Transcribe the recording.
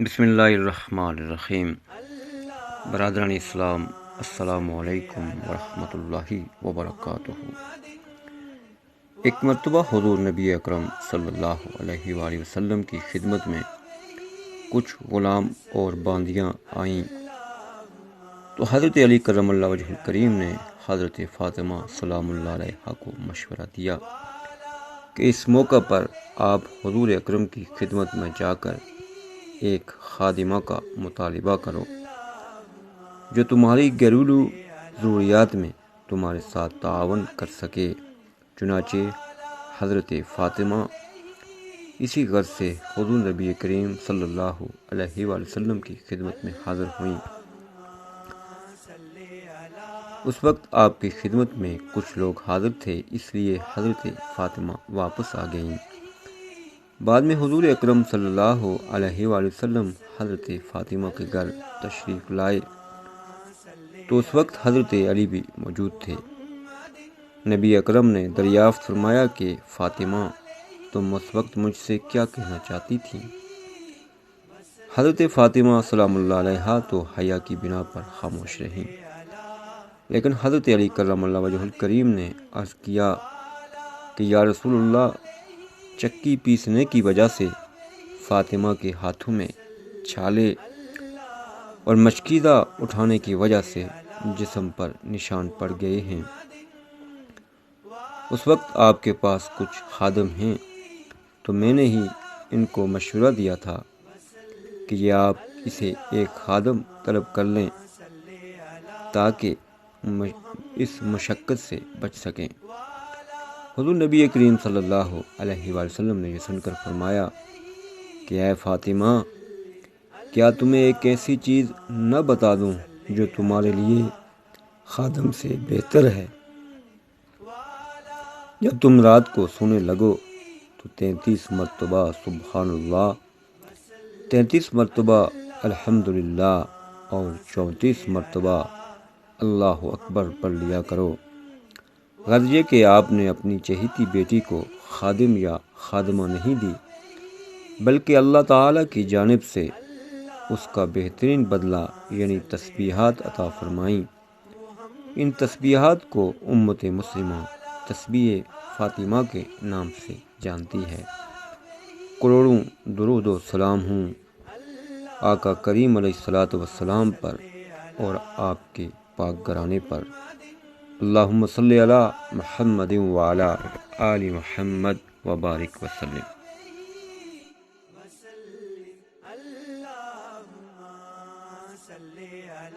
بسم اللہ الرحمن الرحیم۔ برادران اسلام، السلام علیکم ورحمۃ اللہ وبرکاتہ۔ ایک مرتبہ حضور نبی اکرم صلی اللہ علیہ وآلہ وسلم کی خدمت میں کچھ غلام اور باندیاں آئیں تو حضرت علی کرم اللہ وجہ الکریم نے حضرت فاطمہ سلام اللہ علیہا کو مشورہ دیا کہ اس موقع پر آپ حضور اکرم کی خدمت میں جا کر ایک خادمہ کا مطالبہ کرو جو تمہاری گھریلو ضروریات میں تمہارے ساتھ تعاون کر سکے۔ چنانچہ حضرت فاطمہ اسی غرض سے حضور نبی کریم صلی اللہ علیہ وآلہ وسلم کی خدمت میں حاضر ہوئیں۔ اس وقت آپ کی خدمت میں کچھ لوگ حاضر تھے، اس لیے حضرت فاطمہ واپس آ گئیں۔ بعد میں حضور اکرم صلی اللہ علیہ وآلہ وسلم حضرت فاطمہ کے گھر تشریف لائے تو اس وقت حضرت علی بھی موجود تھے۔ نبی اکرم نے دریافت فرمایا کہ فاطمہ، تم اس وقت مجھ سے کیا کہنا چاہتی تھی؟ حضرت فاطمہ سلام اللہ علیہا تو حیا کی بنا پر خاموش رہیں، لیکن حضرت علی کرم اللہ وجہ الکریم نے عرض کیا کہ یا رسول اللہ، چکی پیسنے کی وجہ سے فاطمہ کے ہاتھوں میں چھالے اور مشکیزہ اٹھانے کی وجہ سے جسم پر نشان پڑ گئے ہیں۔ اس وقت آپ کے پاس کچھ خادم ہیں تو میں نے ہی ان کو مشورہ دیا تھا کہ یہ آپ اسے ایک خادم طلب کر لیں تاکہ اس مشقت سے بچ سکیں۔ حضور نبی کریم صلی اللہ علیہ وآلہ وسلم نے یہ سن کر فرمایا کہ اے فاطمہ، کیا تمہیں ایک ایسی چیز نہ بتا دوں جو تمہارے لیے خادم سے بہتر ہے؟ جب تم رات کو سونے لگو تو 33 مرتبہ سبحان اللہ، 33 مرتبہ الحمدللہ اور 34 مرتبہ اللہ اکبر پڑھ لیا کرو۔ غرض یہ کہ آپ نے اپنی چہیتی بیٹی کو خادم یا خادمہ نہیں دی، بلکہ اللہ تعالیٰ کی جانب سے اس کا بہترین بدلہ یعنی تسبیحات عطا فرمائیں۔ ان تسبیحات کو امت مسلمہ تسبیح فاطمہ کے نام سے جانتی ہے۔ کروڑوں درود و سلام ہوں آقا کریم علیہ الصلوۃ والسلام پر اور آپ کے پاک گھرانے پر۔ اللہم صلی علی محمد وعلی آل محمد وبارک وسلم۔